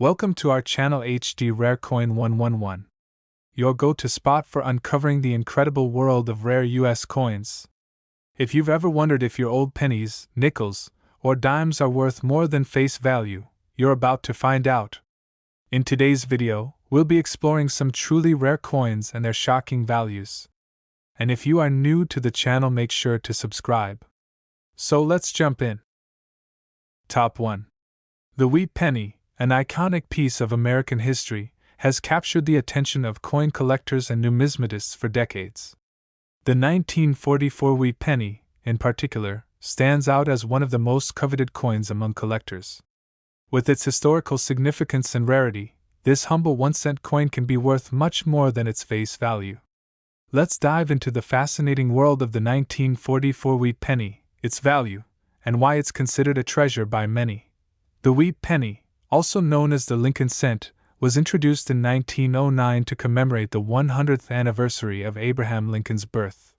Welcome to our channel HD Rare Coin 111, your go-to spot for uncovering the incredible world of rare US coins. If you've ever wondered if your old pennies, nickels, or dimes are worth more than face value, you're about to find out. In today's video, we'll be exploring some truly rare coins and their shocking values. And if you are new to the channel, make sure to subscribe. So let's jump in. Top 1. The wheat penny, an iconic piece of American history, has captured the attention of coin collectors and numismatists for decades. The 1944 wheat penny, in particular, stands out as one of the most coveted coins among collectors. With its historical significance and rarity, this humble 1-cent coin can be worth much more than its face value. Let's dive into the fascinating world of the 1944 wheat penny, its value, and why it's considered a treasure by many. The wheat penny, also known as the Lincoln cent, was introduced in 1909 to commemorate the 100th anniversary of Abraham Lincoln's birth.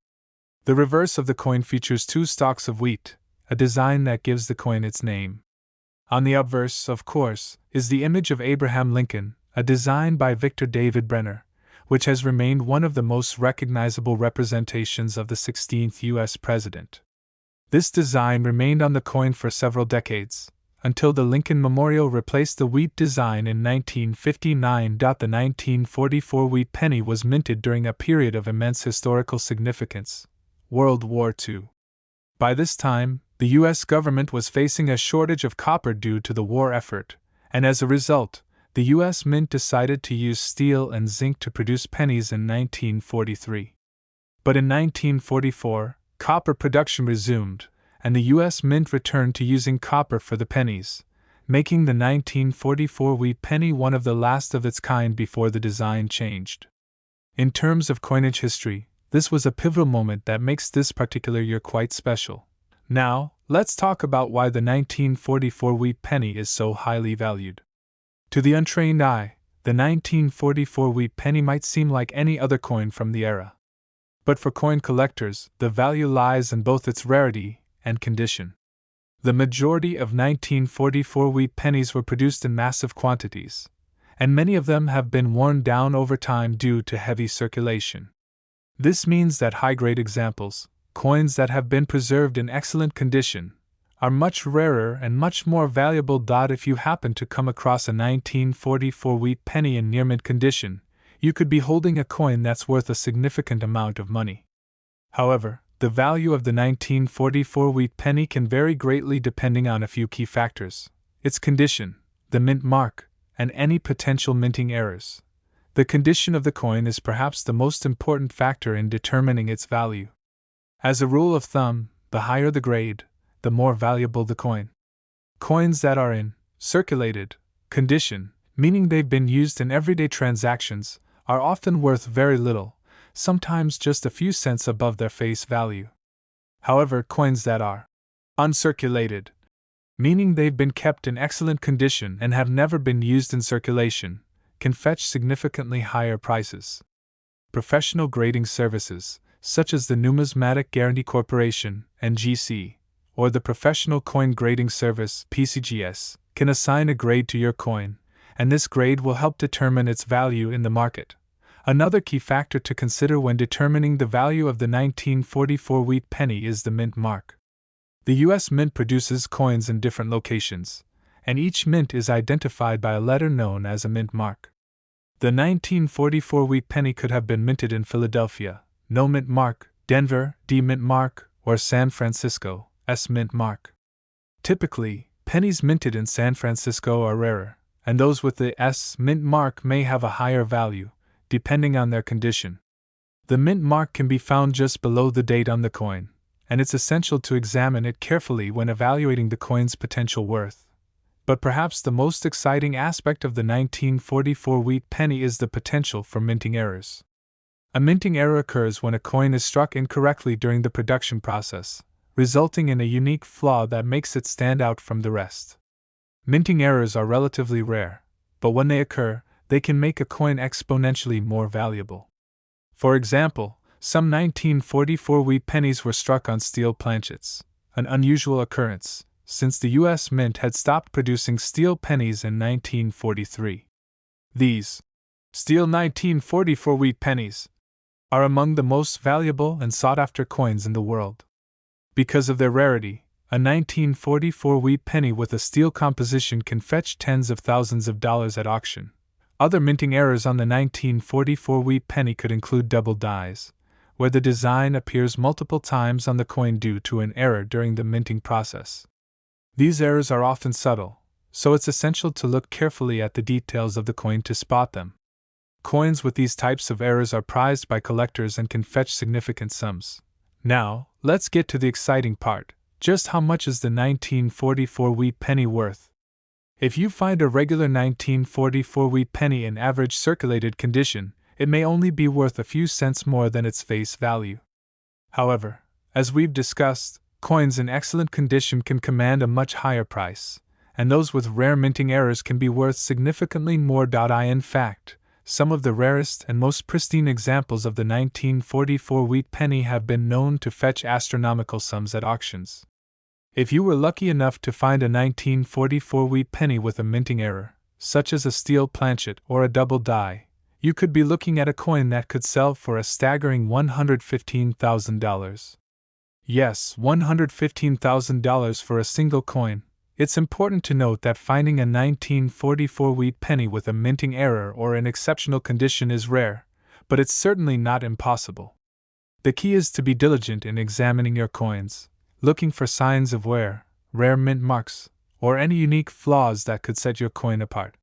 The reverse of the coin features two stalks of wheat, a design that gives the coin its name. On the obverse, of course, is the image of Abraham Lincoln, a design by Victor David Brenner, which has remained one of the most recognizable representations of the 16th U.S. president. This design remained on the coin for several decades, until the Lincoln Memorial replaced the wheat design in 1959. The 1944 wheat penny was minted during a period of immense historical significance, World War II. By this time, the U.S. government was facing a shortage of copper due to the war effort, and as a result, the U.S. Mint decided to use steel and zinc to produce pennies in 1943. But in 1944, copper production resumed, and the U.S. Mint returned to using copper for the pennies, making the 1944 wheat penny one of the last of its kind before the design changed. In terms of coinage history, this was a pivotal moment that makes this particular year quite special. Now, let's talk about why the 1944 wheat penny is so highly valued. To the untrained eye, the 1944 wheat penny might seem like any other coin from the era. But for coin collectors, the value lies in both its rarity and condition. The majority of 1944 wheat pennies were produced in massive quantities, and many of them have been worn down over time due to heavy circulation. This means that high-grade examples, coins that have been preserved in excellent condition, are much rarer and much more valuable. If you happen to come across a 1944 wheat penny in near mint condition, you could be holding a coin that's worth a significant amount of money. However, the value of the 1944 wheat penny can vary greatly depending on a few key factors: its condition, the mint mark, and any potential minting errors. The condition of the coin is perhaps the most important factor in determining its value. As a rule of thumb, the higher the grade, the more valuable the coin. Coins that are in circulated condition, meaning they've been used in everyday transactions, are often worth very little, sometimes just a few cents above their face value. However, coins that are uncirculated, meaning they've been kept in excellent condition and have never been used in circulation, can fetch significantly higher prices. Professional grading services, such as the Numismatic Guarantee Corporation, NGC, or the Professional Coin Grading Service, PCGS, can assign a grade to your coin, and this grade will help determine its value in the market. Another key factor to consider when determining the value of the 1944 wheat penny is the mint mark. The U.S. Mint produces coins in different locations, and each mint is identified by a letter known as a mint mark. The 1944 wheat penny could have been minted in Philadelphia, no mint mark, Denver, D mint mark, or San Francisco, S mint mark. Typically, pennies minted in San Francisco are rarer, and those with the S mint mark may have a higher value, depending on their condition. The mint mark can be found just below the date on the coin, and it's essential to examine it carefully when evaluating the coin's potential worth. But perhaps the most exciting aspect of the 1944 wheat penny is the potential for minting errors. A minting error occurs when a coin is struck incorrectly during the production process, resulting in a unique flaw that makes it stand out from the rest. Minting errors are relatively rare, but when they occur, they can make a coin exponentially more valuable. For example, some 1944 wheat pennies were struck on steel planchets, an unusual occurrence, since the U.S. Mint had stopped producing steel pennies in 1943. These steel 1944 wheat pennies are among the most valuable and sought-after coins in the world. Because of their rarity, a 1944 wheat penny with a steel composition can fetch tens of thousands of dollars at auction. Other minting errors on the 1944 wheat penny could include double dies, where the design appears multiple times on the coin due to an error during the minting process. These errors are often subtle, so it's essential to look carefully at the details of the coin to spot them. Coins with these types of errors are prized by collectors and can fetch significant sums. Now, let's get to the exciting part. Just how much is the 1944 wheat penny worth? If you find a regular 1944 wheat penny in average circulated condition, it may only be worth a few cents more than its face value. However, as we've discussed, coins in excellent condition can command a much higher price, and those with rare minting errors can be worth significantly more. In fact, some of the rarest and most pristine examples of the 1944 wheat penny have been known to fetch astronomical sums at auctions. If you were lucky enough to find a 1944 wheat penny with a minting error, such as a steel planchet or a double die, you could be looking at a coin that could sell for a staggering $115,000. Yes, $115,000 for a single coin. It's important to note that finding a 1944 wheat penny with a minting error or in exceptional condition is rare, but it's certainly not impossible. The key is to be diligent in examining your coins, looking for signs of wear, rare mint marks, or any unique flaws that could set your coin apart.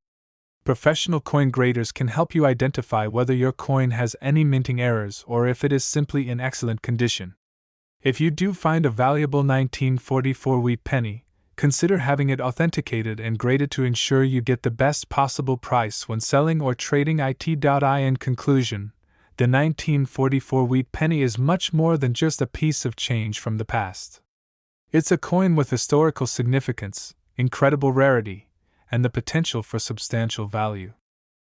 Professional coin graders can help you identify whether your coin has any minting errors or if it is simply in excellent condition. If you do find a valuable 1944 wheat penny, consider having it authenticated and graded to ensure you get the best possible price when selling or trading it. In conclusion, the 1944 wheat penny is much more than just a piece of change from the past. It's a coin with historical significance, incredible rarity, and the potential for substantial value.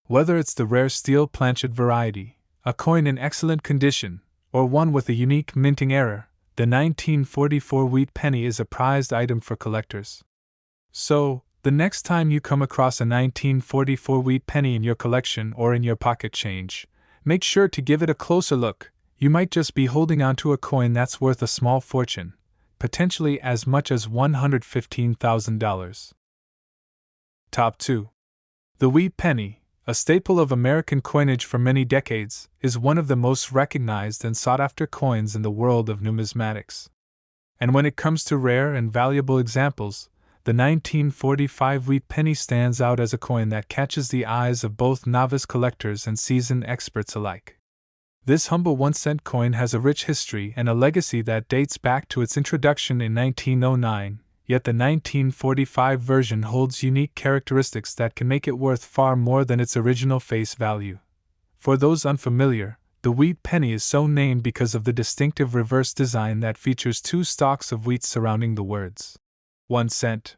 Whether it's the rare steel planchet variety, a coin in excellent condition, or one with a unique minting error, the 1944 wheat penny is a prized item for collectors. So, the next time you come across a 1944 wheat penny in your collection or in your pocket change, make sure to give it a closer look. You might just be holding onto a coin that's worth a small fortune, potentially as much as $115,000. Top 2. The wheat penny, a staple of American coinage for many decades, is one of the most recognized and sought-after coins in the world of numismatics. And when it comes to rare and valuable examples, the 1945 wheat penny stands out as a coin that catches the eyes of both novice collectors and seasoned experts alike. This humble 1-cent coin has a rich history and a legacy that dates back to its introduction in 1909, yet the 1945 version holds unique characteristics that can make it worth far more than its original face value. For those unfamiliar, the wheat penny is so named because of the distinctive reverse design that features 2 stalks of wheat surrounding the words 1 cent.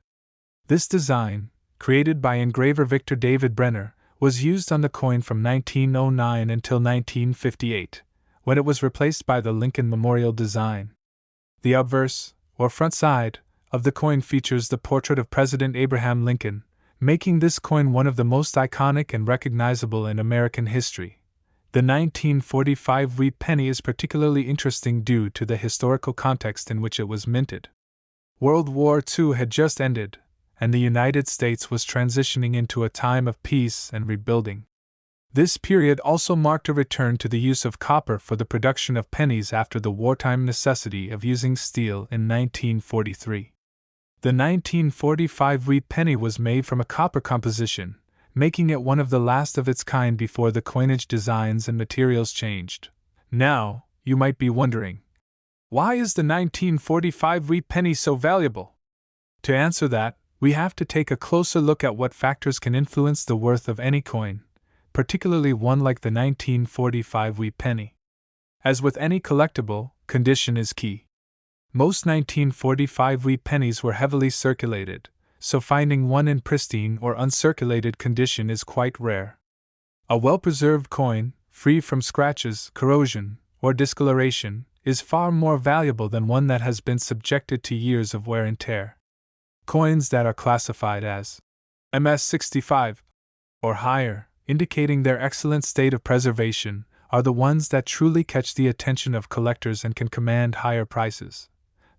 This design, created by engraver Victor David Brenner, was used on the coin from 1909 until 1958, when it was replaced by the Lincoln Memorial design. The obverse, or front side, of the coin features the portrait of President Abraham Lincoln, making this coin one of the most iconic and recognizable in American history. The 1945 wheat penny is particularly interesting due to the historical context in which it was minted. World War II had just ended, and the United States was transitioning into a time of peace and rebuilding. This period also marked a return to the use of copper for the production of pennies after the wartime necessity of using steel in 1943. The 1945 wheat penny was made from a copper composition, making it one of the last of its kind before the coinage designs and materials changed. Now, you might be wondering, why is the 1945 wheat penny so valuable? To answer that, we have to take a closer look at what factors can influence the worth of any coin, particularly one like the 1945 wheat penny. As with any collectible, condition is key. Most 1945 wheat pennies were heavily circulated, so finding one in pristine or uncirculated condition is quite rare. A well-preserved coin, free from scratches, corrosion, or discoloration, is far more valuable than one that has been subjected to years of wear and tear. Coins that are classified as MS65 or higher, indicating their excellent state of preservation, are the ones that truly catch the attention of collectors and can command higher prices.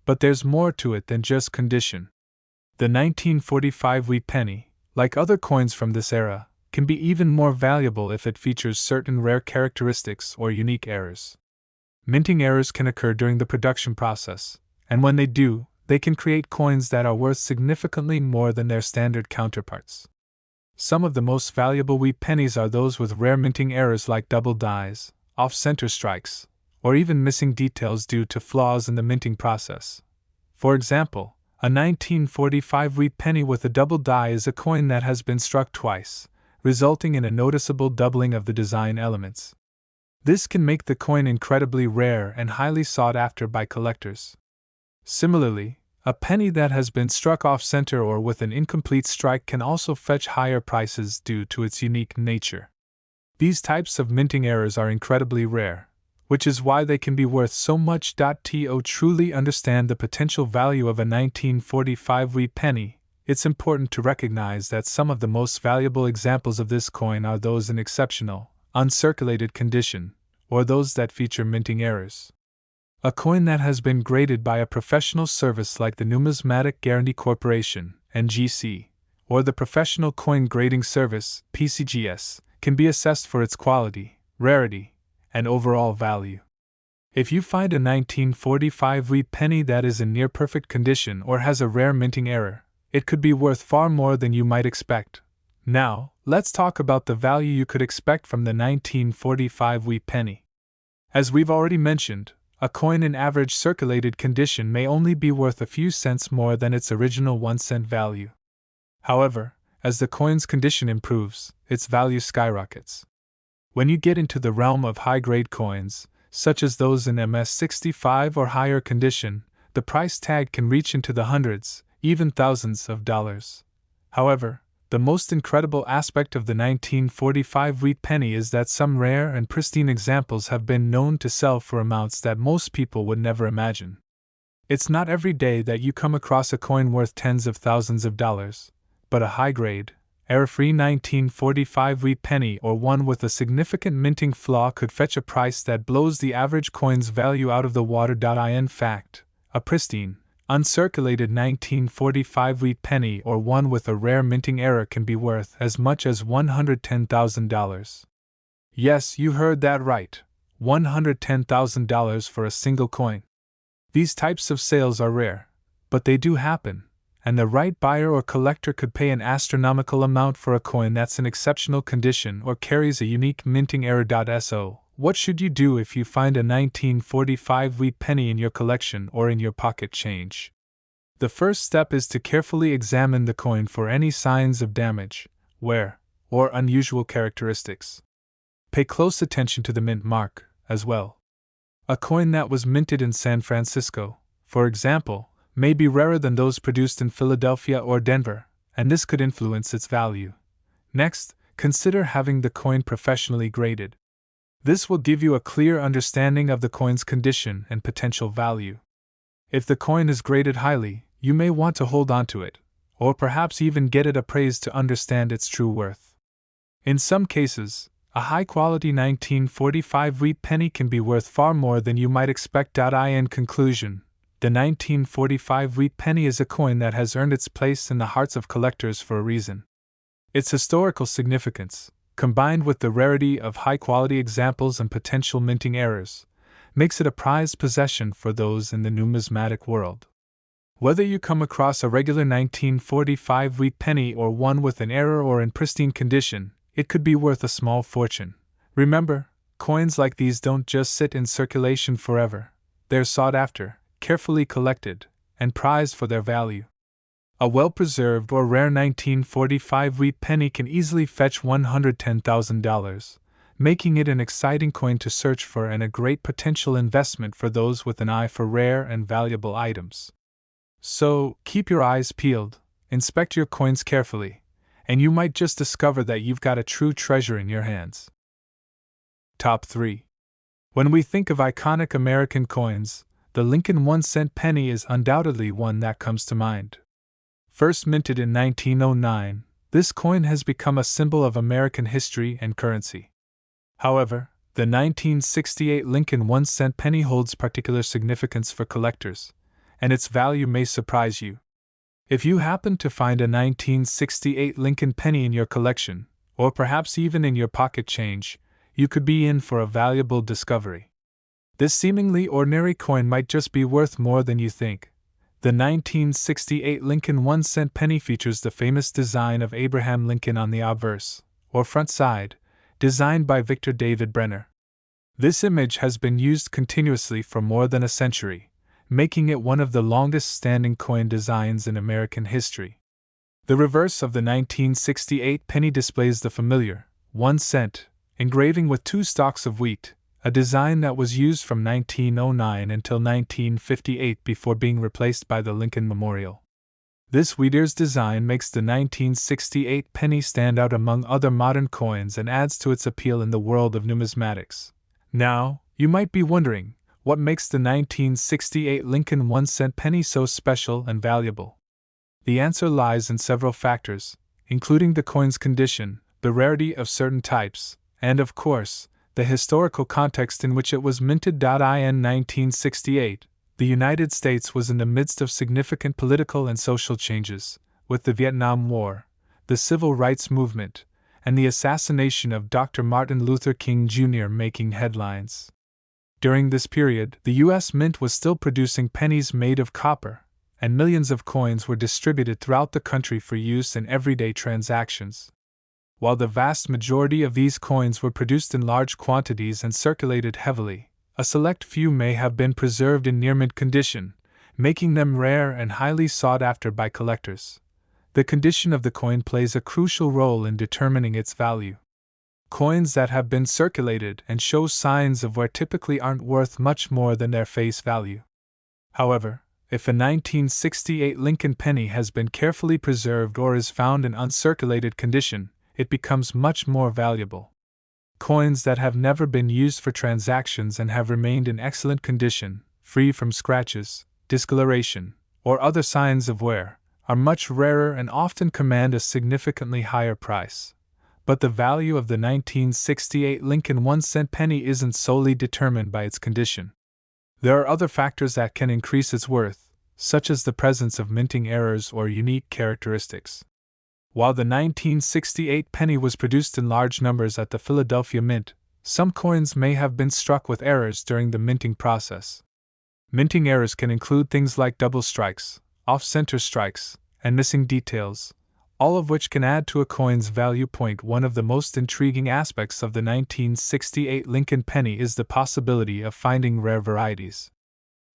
But there's more to it than just condition. The 1945 wheat penny, like other coins from this era, can be even more valuable if it features certain rare characteristics or unique errors. Minting errors can occur during the production process, and when they do, they can create coins that are worth significantly more than their standard counterparts. Some of the most valuable wheat pennies are those with rare minting errors like double dies, off-center strikes, or even missing details due to flaws in the minting process. For example, a 1945 wheat penny with a double die is a coin that has been struck twice, resulting in a noticeable doubling of the design elements. This can make the coin incredibly rare and highly sought after by collectors. Similarly, a penny that has been struck off-center or with an incomplete strike can also fetch higher prices due to its unique nature. These types of minting errors are incredibly rare, which is why they can be worth so much. To truly understand the potential value of a 1945 wheat penny, it's important to recognize that some of the most valuable examples of this coin are those in exceptional, uncirculated condition, or those that feature minting errors. A coin that has been graded by a professional service like the Numismatic Guarantee Corporation, NGC, or the Professional Coin Grading Service, PCGS, can be assessed for its quality, rarity, and overall value. If you find a 1945 wheat penny that is in near-perfect condition or has a rare minting error, it could be worth far more than you might expect. Now, let's talk about the value you could expect from the 1945 wheat penny. As we've already mentioned, a coin in average circulated condition may only be worth a few cents more than its original 1-cent value. However, as the coin's condition improves, its value skyrockets. When you get into the realm of high-grade coins, such as those in MS65 or higher condition, the price tag can reach into the hundreds, even thousands of dollars. However, the most incredible aspect of the 1945 wheat penny is that some rare and pristine examples have been known to sell for amounts that most people would never imagine. It's not every day that you come across a coin worth tens of thousands of dollars, but a high-grade, error-free 1945 wheat penny or one with a significant minting flaw could fetch a price that blows the average coin's value out of the water. In fact, a pristine, uncirculated 1945 wheat penny or one with a rare minting error can be worth as much as $110,000. Yes, you heard that right, $110,000 for a single coin. These types of sales are rare, but they do happen, and the right buyer or collector could pay an astronomical amount for a coin that's in exceptional condition or carries a unique minting error. So, what should you do if you find a 1945 wheat penny in your collection or in your pocket change? The first step is to carefully examine the coin for any signs of damage, wear, or unusual characteristics. Pay close attention to the mint mark, as well. A coin that was minted in San Francisco, for example, may be rarer than those produced in Philadelphia or Denver, and this could influence its value. Next, consider having the coin professionally graded. This will give you a clear understanding of the coin's condition and potential value. If the coin is graded highly, you may want to hold on to it, or perhaps even get it appraised to understand its true worth. In some cases, a high-quality 1945 wheat penny can be worth far more than you might expect. In conclusion, the 1945 wheat penny is a coin that has earned its place in the hearts of collectors for a reason. Its historical significance, combined with the rarity of high-quality examples and potential minting errors, makes it a prized possession for those in the numismatic world. Whether you come across a regular 1945 wheat penny or one with an error or in pristine condition, it could be worth a small fortune. Remember, coins like these don't just sit in circulation forever. They're sought after, carefully collected, and prized for their value. A well-preserved or rare 1945 wheat penny can easily fetch $110,000, making it an exciting coin to search for and a great potential investment for those with an eye for rare and valuable items. So, keep your eyes peeled, inspect your coins carefully, and you might just discover that you've got a true treasure in your hands. Top 3. When we think of iconic American coins, the Lincoln 1-cent penny is undoubtedly one that comes to mind. First minted in 1909, this coin has become a symbol of American history and currency. However, the 1968 Lincoln 1-cent penny holds particular significance for collectors, and its value may surprise you. If you happen to find a 1968 Lincoln penny in your collection, or perhaps even in your pocket change, you could be in for a valuable discovery. This seemingly ordinary coin might just be worth more than you think. The 1968 Lincoln 1-cent penny features the famous design of Abraham Lincoln on the obverse, or front side, designed by Victor David Brenner. This image has been used continuously for more than a century, making it one of the longest-standing coin designs in American history. The reverse of the 1968 penny displays the familiar 1 cent engraving with 2 stalks of wheat, a design that was used from 1909 until 1958 before being replaced by the Lincoln Memorial. This wheat-ears design makes the 1968 penny stand out among other modern coins and adds to its appeal in the world of numismatics. Now, you might be wondering, what makes the 1968 Lincoln 1-cent penny so special and valuable? The answer lies in several factors, including the coin's condition, the rarity of certain types, and of course, the historical context in which it was minted. In 1968, the United States was in the midst of significant political and social changes, with the Vietnam War, the Civil Rights Movement, and the assassination of Dr. Martin Luther King Jr. making headlines. During this period, the U.S. Mint was still producing pennies made of copper, and millions of coins were distributed throughout the country for use in everyday transactions. While the vast majority of these coins were produced in large quantities and circulated heavily, a select few may have been preserved in near-mint condition, making them rare and highly sought after by collectors. The condition of the coin plays a crucial role in determining its value. Coins that have been circulated and show signs of wear typically aren't worth much more than their face value. However, if a 1968 Lincoln penny has been carefully preserved or is found in uncirculated condition, it becomes much more valuable. Coins that have never been used for transactions and have remained in excellent condition, free from scratches, discoloration, or other signs of wear, are much rarer and often command a significantly higher price. But the value of the 1968 Lincoln 1-cent penny isn't solely determined by its condition. There are other factors that can increase its worth, such as the presence of minting errors or unique characteristics. While the 1968 penny was produced in large numbers at the Philadelphia Mint, some coins may have been struck with errors during the minting process. Minting errors can include things like double strikes, off-center strikes, and missing details, all of which can add to a coin's value. One of the most intriguing aspects of the 1968 Lincoln penny is the possibility of finding rare varieties.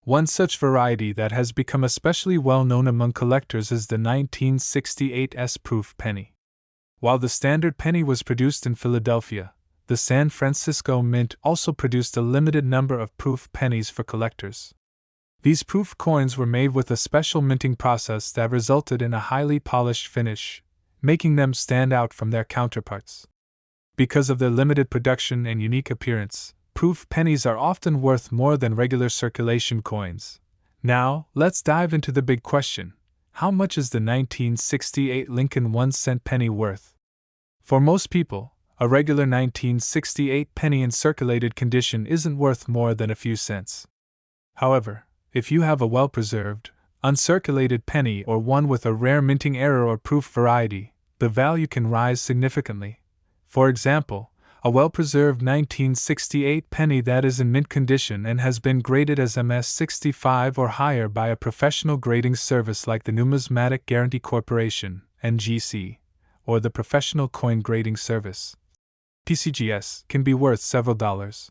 One such variety that has become especially well known among collectors is the 1968 S-proof penny. While the standard penny was produced in Philadelphia, the San Francisco Mint also produced a limited number of proof pennies for collectors. These proof coins were made with a special minting process that resulted in a highly polished finish, making them stand out from their counterparts. Because of their limited production and unique appearance, proof pennies are often worth more than regular circulation coins. Now, let's dive into the big question: how much is the 1968 Lincoln 1-cent penny worth? For most people, a regular 1968 penny in circulated condition isn't worth more than a few cents. However, if you have a well-preserved, uncirculated penny or one with a rare minting error or proof variety, the value can rise significantly. For example, a well-preserved 1968 penny that is in mint condition and has been graded as MS-65 or higher by a professional grading service like the Numismatic Guarantee Corporation, NGC, or the Professional Coin Grading Service, PCGS, can be worth several dollars.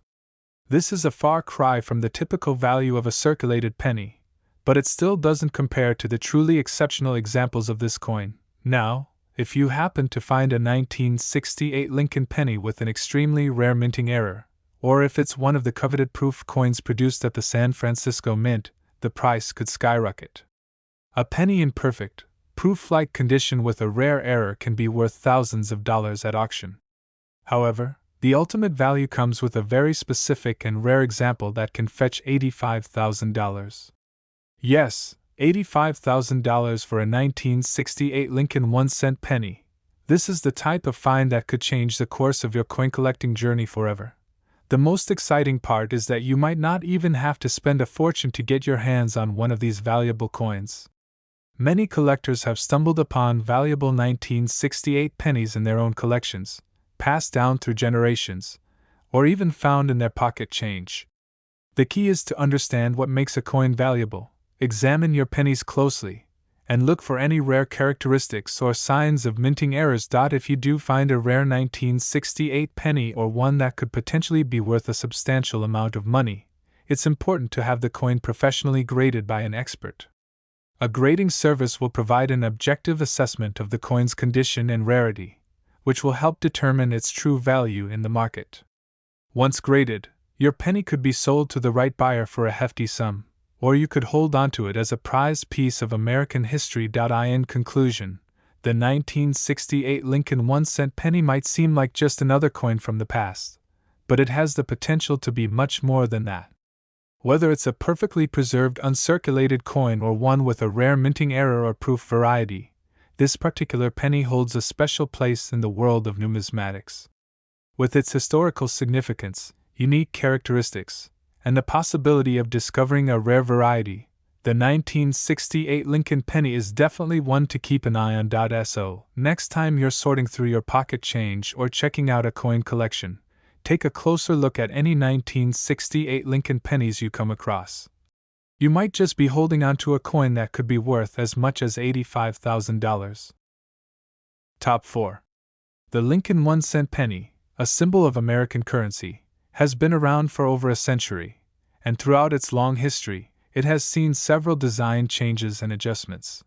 This is a far cry from the typical value of a circulated penny, but it still doesn't compare to the truly exceptional examples of this coin. Now, if you happen to find a 1968 Lincoln penny with an extremely rare minting error, or if it's one of the coveted proof coins produced at the San Francisco Mint, the price could skyrocket. A penny in perfect, proof-like condition with a rare error can be worth thousands of dollars at auction. However, the ultimate value comes with a very specific and rare example that can fetch $85,000. Yes, $85,000 for a 1968 Lincoln 1-cent penny. This is the type of find that could change the course of your coin collecting journey forever. The most exciting part is that you might not even have to spend a fortune to get your hands on one of these valuable coins. Many collectors have stumbled upon valuable 1968 pennies in their own collections, passed down through generations, or even found in their pocket change. The key is to understand what makes a coin valuable, examine your pennies closely, and look for any rare characteristics or signs of minting errors. If you do find a rare 1968 penny or one that could potentially be worth a substantial amount of money, it's important to have the coin professionally graded by an expert. A grading service will provide an objective assessment of the coin's condition and rarity, which will help determine its true value in the market. Once graded, your penny could be sold to the right buyer for a hefty sum, or you could hold onto it as a prized piece of American history. In conclusion, the 1968 Lincoln 1-cent penny might seem like just another coin from the past, but it has the potential to be much more than that. Whether it's a perfectly preserved uncirculated coin or one with a rare minting error or proof variety, this particular penny holds a special place in the world of numismatics. With its historical significance, unique characteristics, and the possibility of discovering a rare variety, the 1968 Lincoln penny is definitely one to keep an eye on. So, next time you're sorting through your pocket change or checking out a coin collection, take a closer look at any 1968 Lincoln pennies you come across. You might just be holding onto a coin that could be worth as much as $85,000. Top 4. The Lincoln 1-cent penny, a symbol of American currency, has been around for over a century, and throughout its long history, it has seen several design changes and adjustments.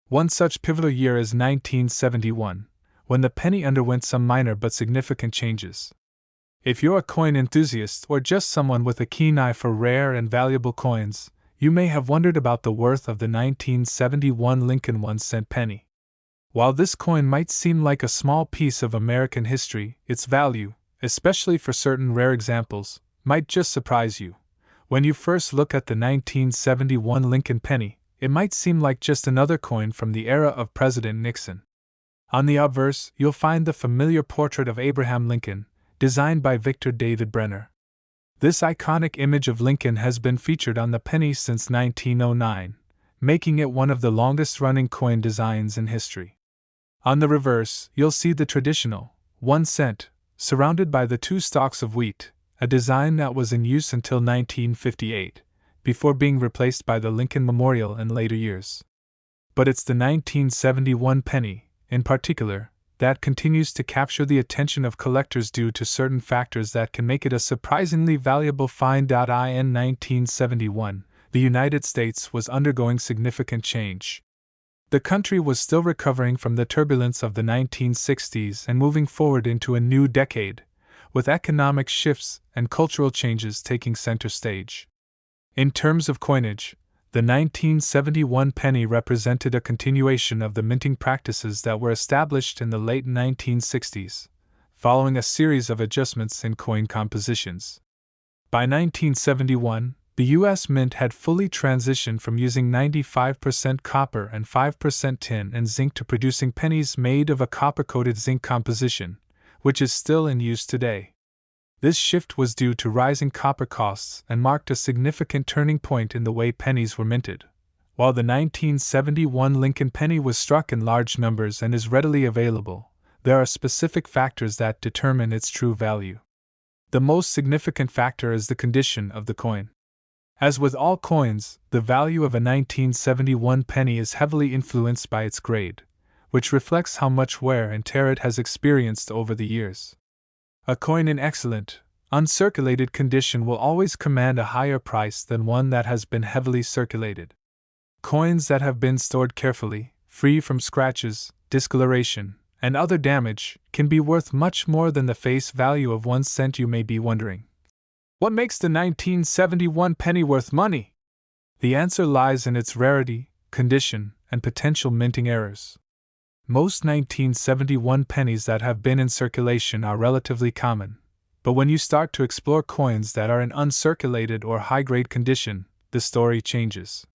One such pivotal year is 1971, when the penny underwent some minor but significant changes. If you're a coin enthusiast or just someone with a keen eye for rare and valuable coins, you may have wondered about the worth of the 1971 Lincoln 1-cent penny. While this coin might seem like a small piece of American history, its value, especially for certain rare examples, might just surprise you. When you first look at the 1971 Lincoln penny, it might seem like just another coin from the era of President Nixon. On the obverse, you'll find the familiar portrait of Abraham Lincoln, designed by Victor David Brenner. This iconic image of Lincoln has been featured on the penny since 1909, making it one of the longest-running coin designs in history. On the reverse, you'll see the traditional 1 cent, surrounded by the 2 stalks of wheat, a design that was in use until 1958, before being replaced by the Lincoln Memorial in later years. But it's the 1971 penny, in particular, that continues to capture the attention of collectors due to certain factors that can make it a surprisingly valuable find. In 1971, the United States was undergoing significant change. The country was still recovering from the turbulence of the 1960s and moving forward into a new decade, with economic shifts and cultural changes taking center stage. In terms of coinage, the 1971 penny represented a continuation of the minting practices that were established in the late 1960s, following a series of adjustments in coin compositions. By 1971, the U.S. Mint had fully transitioned from using 95% copper and 5% tin and zinc to producing pennies made of a copper-coated zinc composition, which is still in use today. This shift was due to rising copper costs and marked a significant turning point in the way pennies were minted. While the 1971 Lincoln penny was struck in large numbers and is readily available, there are specific factors that determine its true value. The most significant factor is the condition of the coin. As with all coins, the value of a 1971 penny is heavily influenced by its grade, which reflects how much wear and tear it has experienced over the years. A coin in excellent, uncirculated condition will always command a higher price than one that has been heavily circulated. Coins that have been stored carefully, free from scratches, discoloration, and other damage, can be worth much more than the face value of 1 cent. You may be wondering, what makes the 1971 penny worth money? The answer lies in its rarity, condition, and potential minting errors. Most 1971 pennies that have been in circulation are relatively common, but when you start to explore coins that are in uncirculated or high-grade condition, the story changes.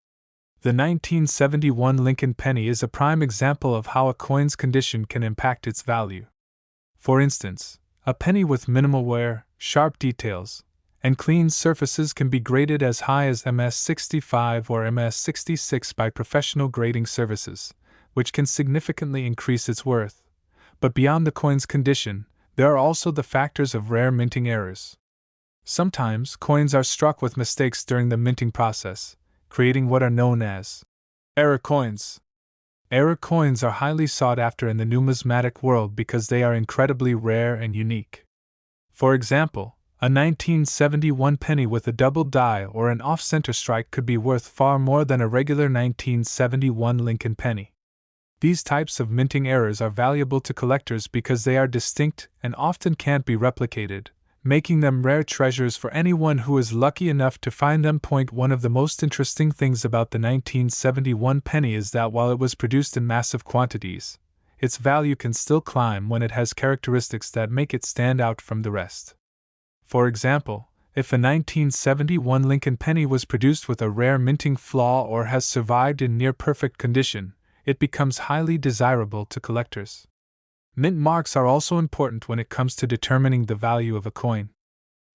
The 1971 Lincoln penny is a prime example of how a coin's condition can impact its value. For instance, a penny with minimal wear, sharp details, and clean surfaces can be graded as high as MS65 or MS66 by professional grading services, which can significantly increase its worth. But beyond the coin's condition, there are also the factors of rare minting errors. Sometimes coins are struck with mistakes during the minting process, creating what are known as error coins. Error coins are highly sought after in the numismatic world because they are incredibly rare and unique. For example, a 1971 penny with a double die or an off-center strike could be worth far more than a regular 1971 Lincoln penny. These types of minting errors are valuable to collectors because they are distinct and often can't be replicated, making them rare treasures for anyone who is lucky enough to find them. One of the most interesting things about the 1971 penny is that while it was produced in massive quantities, its value can still climb when it has characteristics that make it stand out from the rest. For example, if a 1971 Lincoln penny was produced with a rare minting flaw or has survived in near-perfect condition, it becomes highly desirable to collectors. Mint marks are also important when it comes to determining the value of a coin.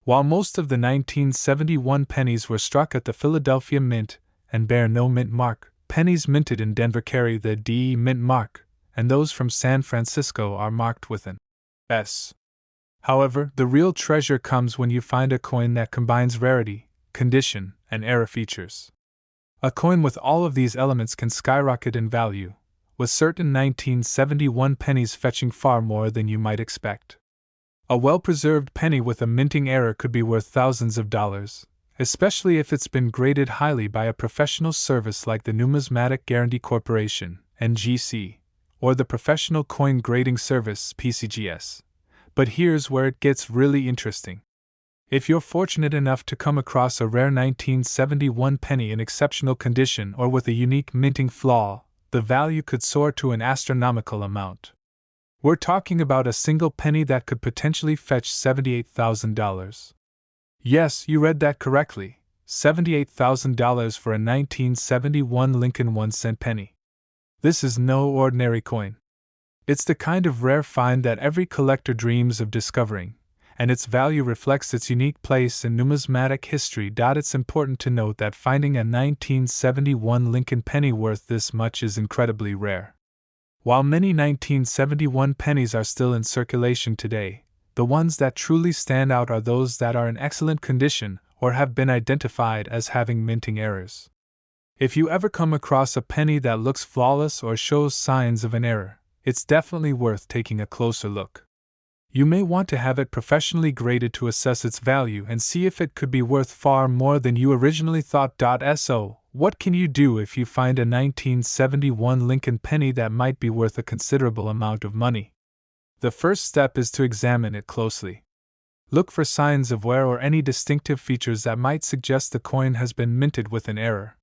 While most of the 1971 pennies were struck at the Philadelphia Mint and bear no mint mark, pennies minted in Denver carry the DE Mint mark, and those from San Francisco are marked with an S. However, the real treasure comes when you find a coin that combines rarity, condition, and error features. A coin with all of these elements can skyrocket in value, with certain 1971 pennies fetching far more than you might expect. A well-preserved penny with a minting error could be worth thousands of dollars, especially if it's been graded highly by a professional service like the Numismatic Guarantee Corporation, NGC, or the Professional Coin Grading Service, PCGS. But here's where it gets really interesting. If you're fortunate enough to come across a rare 1971 penny in exceptional condition or with a unique minting flaw, the value could soar to an astronomical amount. We're talking about a single penny that could potentially fetch $78,000. Yes, you read that correctly, $78,000 for a 1971 Lincoln 1-cent penny. This is no ordinary coin. It's the kind of rare find that every collector dreams of discovering, and its value reflects its unique place in numismatic history. It's important to note that finding a 1971 Lincoln penny worth this much is incredibly rare. While many 1971 pennies are still in circulation today, the ones that truly stand out are those that are in excellent condition or have been identified as having minting errors. If you ever come across a penny that looks flawless or shows signs of an error, it's definitely worth taking a closer look. You may want to have it professionally graded to assess its value and see if it could be worth far more than you originally thought. So, what can you do if you find a 1971 Lincoln penny that might be worth a considerable amount of money? The first step is to examine it closely. Look for signs of wear or any distinctive features that might suggest the coin has been minted with an error.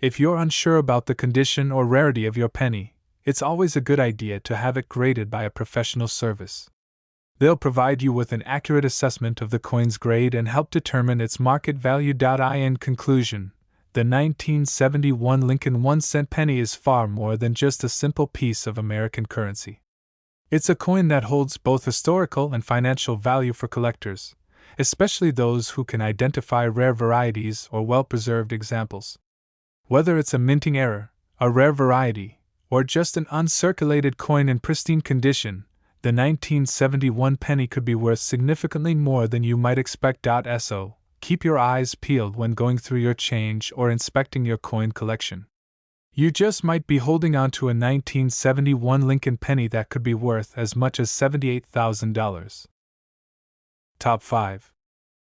If you're unsure about the condition or rarity of your penny, it's always a good idea to have it graded by a professional service. They'll provide you with an accurate assessment of the coin's grade and help determine its market value. In conclusion, the 1971 Lincoln 1-cent penny is far more than just a simple piece of American currency. It's a coin that holds both historical and financial value for collectors, especially those who can identify rare varieties or well-preserved examples. Whether it's a minting error, a rare variety, or just an uncirculated coin in pristine condition, the 1971 penny could be worth significantly more than you might expect. So, keep your eyes peeled when going through your change or inspecting your coin collection. You just might be holding on to a 1971 Lincoln penny that could be worth as much as $78,000. Top 5.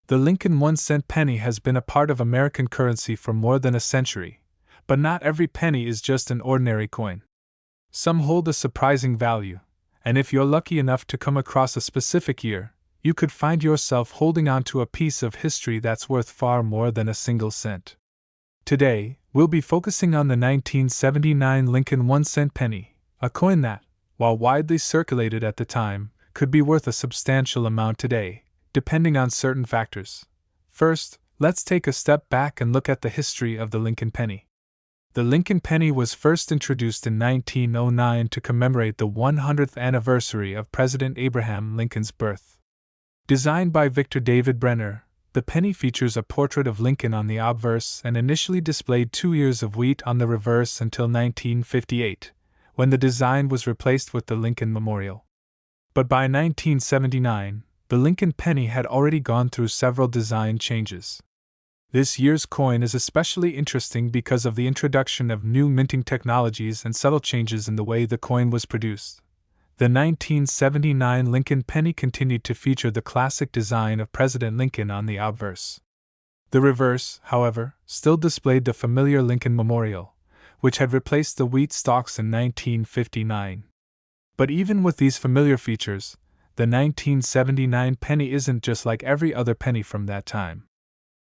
The Lincoln 1-cent penny has been a part of American currency for more than a century, but not every penny is just an ordinary coin. Some hold a surprising value, and if you're lucky enough to come across a specific year, you could find yourself holding on to a piece of history that's worth far more than a single cent. Today, we'll be focusing on the 1979 Lincoln 1-cent penny, a coin that, while widely circulated at the time, could be worth a substantial amount today, depending on certain factors. First, let's take a step back and look at the history of the Lincoln penny. The Lincoln penny was first introduced in 1909 to commemorate the 100th anniversary of President Abraham Lincoln's birth. Designed by Victor David Brenner, the penny features a portrait of Lincoln on the obverse and initially displayed 2 ears of wheat on the reverse until 1958, when the design was replaced with the Lincoln Memorial. But by 1979, the Lincoln penny had already gone through several design changes. This year's coin is especially interesting because of the introduction of new minting technologies and subtle changes in the way the coin was produced. The 1979 Lincoln penny continued to feature the classic design of President Lincoln on the obverse. The reverse, however, still displayed the familiar Lincoln Memorial, which had replaced the wheat stalks in 1959. But even with these familiar features, the 1979 penny isn't just like every other penny from that time.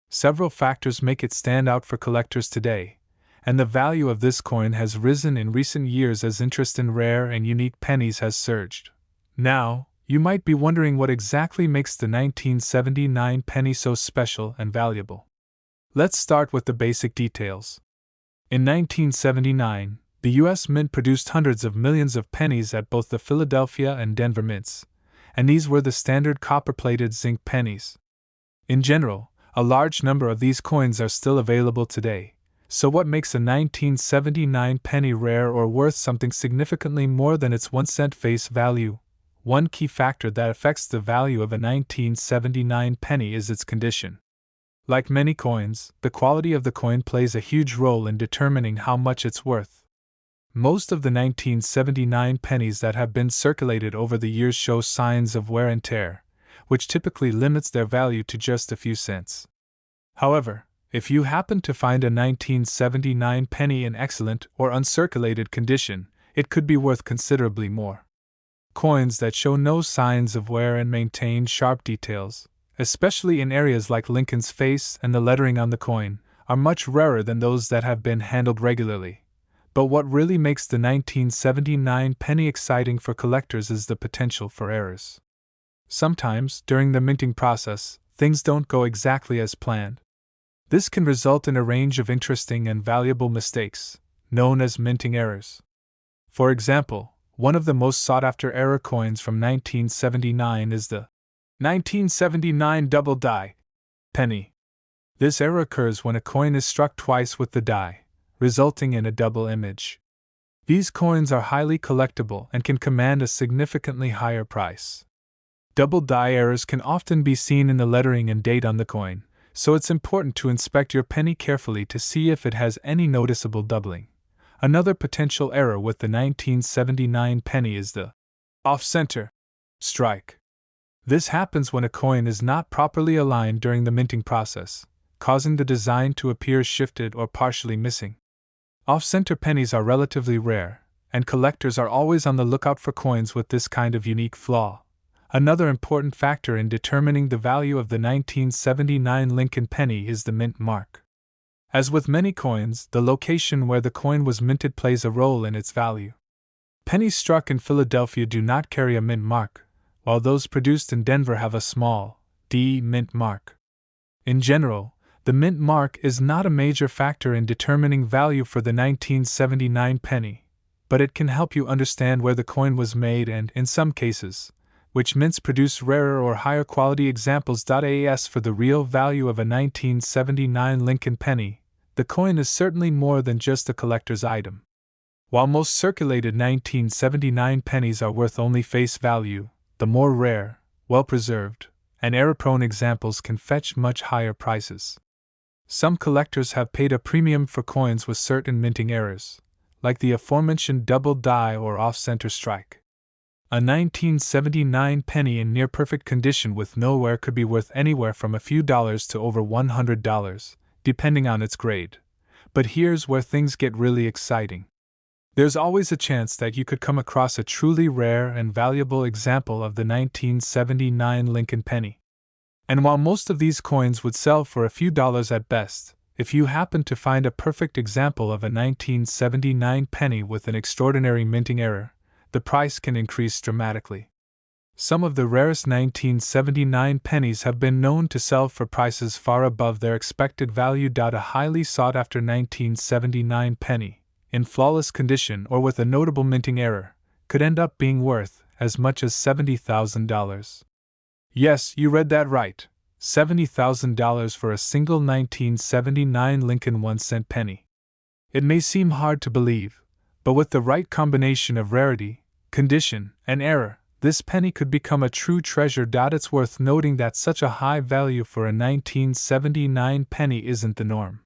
Several factors make it stand out for collectors today, and the value of this coin has risen in recent years as interest in rare and unique pennies has surged. Now, you might be wondering what exactly makes the 1979 penny so special and valuable. Let's start with the basic details. In 1979, the U.S. Mint produced hundreds of millions of pennies at both the Philadelphia and Denver mints, and these were the standard copper-plated zinc pennies. In general, a large number of these coins are still available today, so what makes a 1979 penny rare or worth something significantly more than its 1 cent face value? One key factor that affects the value of a 1979 penny is its condition. Like many coins, the quality of the coin plays a huge role in determining how much it's worth. Most of the 1979 pennies that have been circulated over the years show signs of wear and tear, which typically limits their value to just a few cents. However, if you happen to find a 1979 penny in excellent or uncirculated condition, it could be worth considerably more. Coins that show no signs of wear and maintain sharp details, especially in areas like Lincoln's face and the lettering on the coin, are much rarer than those that have been handled regularly. But what really makes the 1979 penny exciting for collectors is the potential for errors. Sometimes, during the minting process, things don't go exactly as planned. This can result in a range of interesting and valuable mistakes, known as minting errors. For example, one of the most sought-after error coins from 1979 is the 1979 double die penny. This error occurs when a coin is struck twice with the die, resulting in a double image. These coins are highly collectible and can command a significantly higher price. Double die errors can often be seen in the lettering and date on the coin, so it's important to inspect your penny carefully to see if it has any noticeable doubling. Another potential error with the 1979 penny is the off-center strike. This happens when a coin is not properly aligned during the minting process, causing the design to appear shifted or partially missing. Off-center pennies are relatively rare, and collectors are always on the lookout for coins with this kind of unique flaw. Another important factor in determining the value of the 1979 Lincoln penny is the mint mark. As with many coins, the location where the coin was minted plays a role in its value. Pennies struck in Philadelphia do not carry a mint mark, while those produced in Denver have a small D mint mark. In general, the mint mark is not a major factor in determining value for the 1979 penny, but it can help you understand where the coin was made and, in some cases, which mints produce rarer or higher quality examples. As for the real value of a 1979 Lincoln penny, the coin is certainly more than just a collector's item. While most circulated 1979 pennies are worth only face value, the more rare, well-preserved, and error-prone examples can fetch much higher prices. Some collectors have paid a premium for coins with certain minting errors, like the aforementioned double die or off-center strike. A 1979 penny in near-perfect condition with no wear could be worth anywhere from a few dollars to over $100, depending on its grade. But here's where things get really exciting. There's always a chance that you could come across a truly rare and valuable example of the 1979 Lincoln penny. And while most of these coins would sell for a few dollars at best, if you happen to find a perfect example of a 1979 penny with an extraordinary minting error, the price can increase dramatically. Some of the rarest 1979 pennies have been known to sell for prices far above their expected value. A highly sought after 1979 penny, in flawless condition or with a notable minting error, could end up being worth as much as $70,000. Yes, you read that right. $70,000 for a single 1979 Lincoln 1-cent penny. It may seem hard to believe, but with the right combination of rarity, condition, and error, this penny could become a true treasure. It's worth noting that such a high value for a 1979 penny isn't the norm.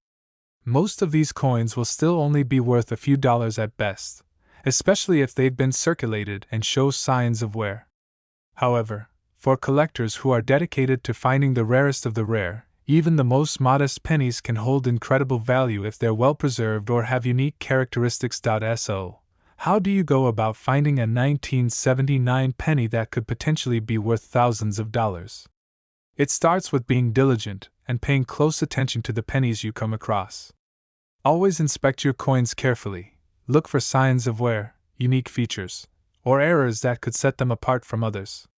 Most of these coins will still only be worth a few dollars at best, especially if they've been circulated and show signs of wear. However, for collectors who are dedicated to finding the rarest of the rare, even the most modest pennies can hold incredible value if they're well preserved or have unique characteristics. So, how do you go about finding a 1979 penny that could potentially be worth thousands of dollars? It starts with being diligent and paying close attention to the pennies you come across. Always inspect your coins carefully, look for signs of wear, unique features, or errors that could set them apart from others.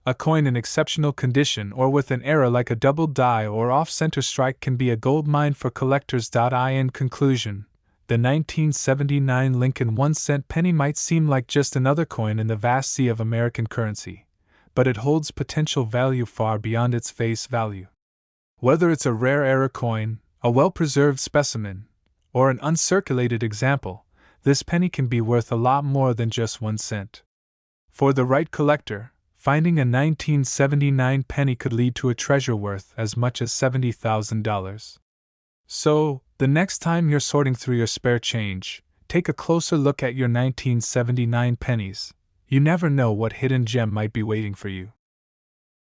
A coin in exceptional condition or with an error like a double die or off-center strike can be a gold mine for collectors. In conclusion, the 1979 Lincoln 1-cent penny might seem like just another coin in the vast sea of American currency, but it holds potential value far beyond its face value. Whether it's a rare error coin, a well-preserved specimen, or an uncirculated example, this penny can be worth a lot more than just 1 cent. For the right collector, finding a 1979 penny could lead to a treasure worth as much as $70,000. So, the next time you're sorting through your spare change, take a closer look at your 1979 pennies. You never know what hidden gem might be waiting for you.